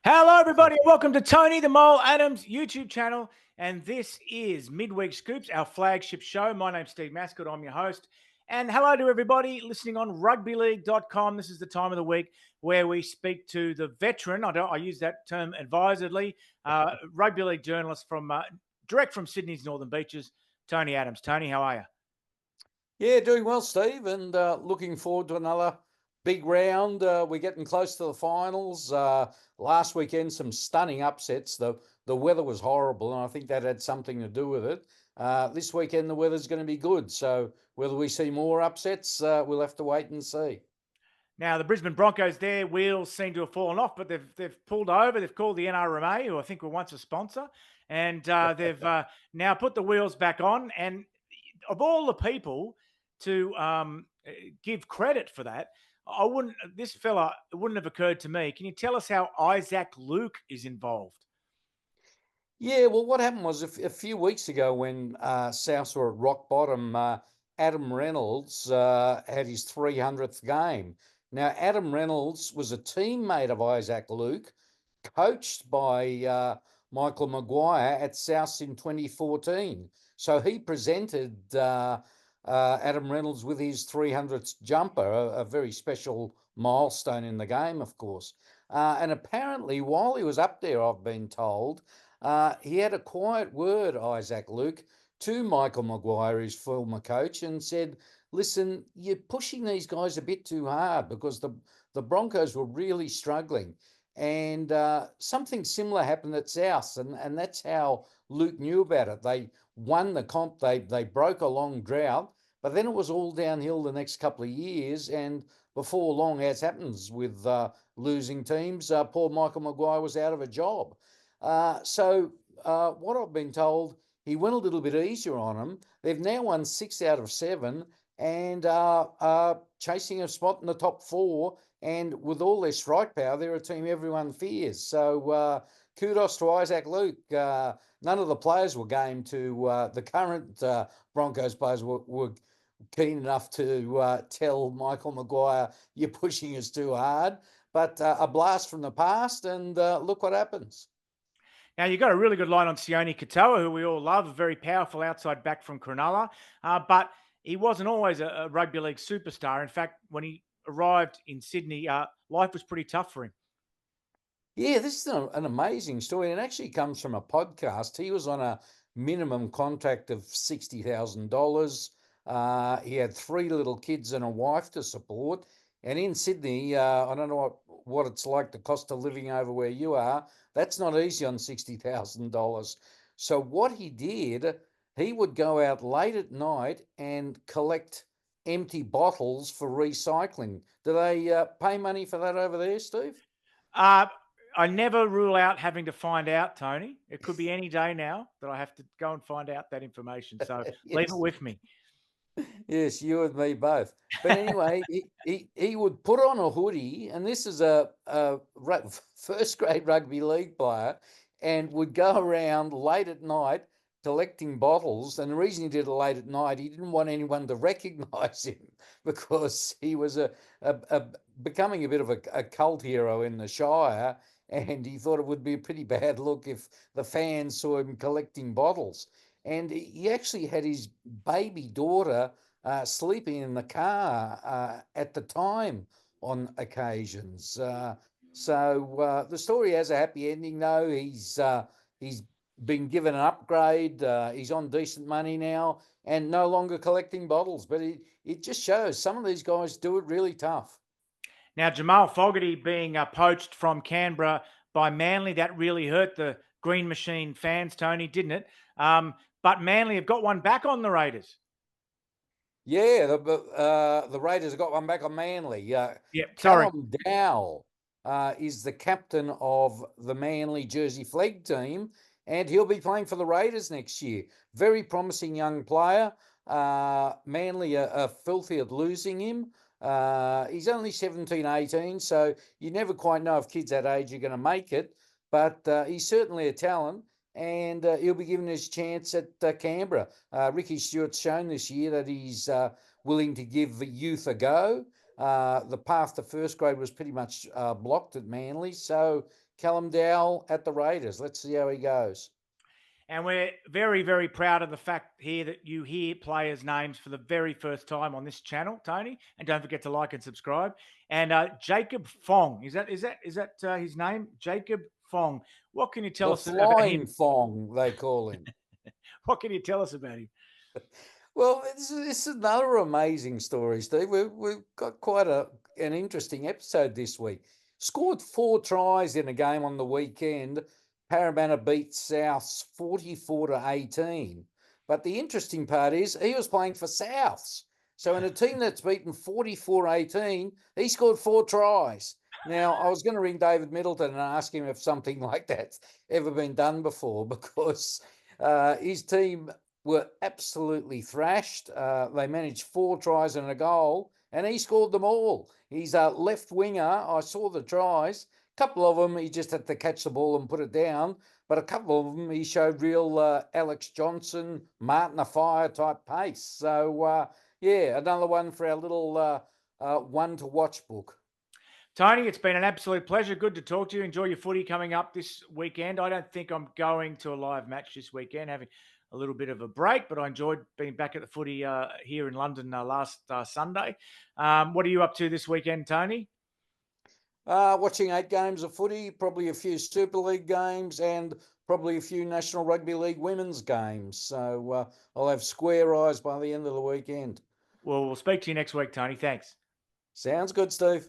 Hello, everybody, and welcome to Tony the Mole Adams YouTube channel. And this is Midweek Scoops, our flagship show. My name's Steve Mascord. I'm your host. And hello to everybody listening on rugbyleague.com. This is the time of the week where we speak to the veteran, I use that term advisedly, rugby league journalist from direct from Sydney's Northern Beaches, Tony Adams. Tony, how are you? Yeah, doing well, Steve, and looking forward to another big round. We're getting close to the finals. Last weekend, some stunning upsets. The weather was horrible, and I think that had something to do with it. This weekend, the weather's going to be good. So whether we see more upsets, we'll have to wait and see. Now, the Brisbane Broncos, their wheels seem to have fallen off, but they've pulled over. They've called the NRMA, who I think were once a sponsor, and they've now put the wheels back on. And of all the people to give credit for that, this fella, it wouldn't have occurred to me. Can you tell us how Issac Luke is involved? Yeah, well, what happened was a few weeks ago when Souths were at rock bottom, Adam Reynolds had his 300th game. Now, Adam Reynolds was a teammate of Issac Luke, coached by Michael Maguire at Souths in 2014. So he presented Adam Reynolds with his 300th jumper, a very special milestone in the game, of course. And apparently, while he was up there, I've been told, he had a quiet word, Issac Luke, to Michael Maguire, his former coach, and said, listen, you're pushing these guys a bit too hard because the Broncos were really struggling. And something similar happened at South, and that's how Luke knew about it. They won the comp, they broke a long drought, but then it was all downhill the next couple of years. And before long, as happens with losing teams, poor Michael Maguire was out of a job. What I've been told, he went a little bit easier on them. They've now won 6 out of 7 and are chasing a spot in the top 4. And with all their strike power, they're a team everyone fears. So kudos to Issac Luke. None of the players were game to the current Broncos players were keen enough to tell Michael Maguire, you're pushing us too hard. But a blast from the past, and look what happens. Now, you've got a really good line on Sione Katoa, who we all love, a very powerful outside back from Cronulla. But he wasn't always a rugby league superstar. In fact, when he arrived in Sydney, life was pretty tough for him. Yeah, this is an amazing story. And it actually comes from a podcast. He was on a minimum contract of $60,000. He had 3 little kids and a wife to support. And in Sydney, I don't know what it's like, the cost of living over where you are. That's not easy on $60,000. So what he did, he would go out late at night and collect empty bottles for recycling. Do they pay money for that over there, Steve? I never rule out having to find out, Tony. It could be any day now that I have to go and find out that information. So Yes. leave it with me. Yes, you and me both. But anyway, he would put on a hoodie, and this is a first grade rugby league player, and would go around late at night collecting bottles. And the reason he did it late at night, he didn't want anyone to recognise him because he was becoming a bit of a cult hero in the Shire, and he thought it would be a pretty bad look if the fans saw him collecting bottles. And he actually had his baby daughter sleeping in the car at the time on occasions. The story has a happy ending, though. He's been given an upgrade. He's on decent money now and no longer collecting bottles. But it just shows some of these guys do it really tough. Now, Jamal Fogerty being poached from Canberra by Manly, that really hurt the Green Machine fans, Tony, didn't it? But Manly have got one back on the Raiders. Yeah, the Raiders have got one back on Manly. Sorry. Callum Dowell is the captain of the Manly Jersey Flag team, and he'll be playing for the Raiders next year. Very promising young player. Manly are filthy at losing him. He's only 17, 18, so you never quite know if kids that age are going to make it, but he's certainly a talent. And he'll be given his chance at Canberra. Ricky Stewart's shown this year that he's willing to give the youth a go. The path to first grade was pretty much blocked at Manly. So Callum Dowell at the Raiders. Let's see how he goes. And we're very, very proud of the fact here that you hear players' names for the very first time on this channel, Tony. And don't forget to like and subscribe. And Jacob Fong, is that his name? Jacob Fong. What can you tell The us about Flying him? Fong, they call him. What can you tell us about him? Well, this is another amazing story, Steve. We've got quite an interesting episode this week. Scored 4 tries in a game on the weekend. Parramatta beat Souths 44-18. But the interesting part is he was playing for Souths. So in a team that's beaten 44-18, he scored 4 tries. Now, I was going to ring David Middleton and ask him if something like that's ever been done before, because his team were absolutely thrashed. They managed 4 tries and a goal, and he scored them all. He's a left winger. I saw the tries. A couple of them, he just had to catch the ball and put it down. But a couple of them, he showed real Alex Johnson, Martin Afire type pace. So, yeah, another one for our little one to watch book. Tony, it's been an absolute pleasure. Good to talk to you. Enjoy your footy coming up this weekend. I don't think I'm going to a live match this weekend, having a little bit of a break, but I enjoyed being back at the footy here in London last Sunday. What are you up to this weekend, Tony? Watching 8 games of footy, probably a few Super League games, and probably a few National Rugby League women's games. So I'll have square eyes by the end of the weekend. Well, we'll speak to you next week, Tony. Thanks. Sounds good, Steve.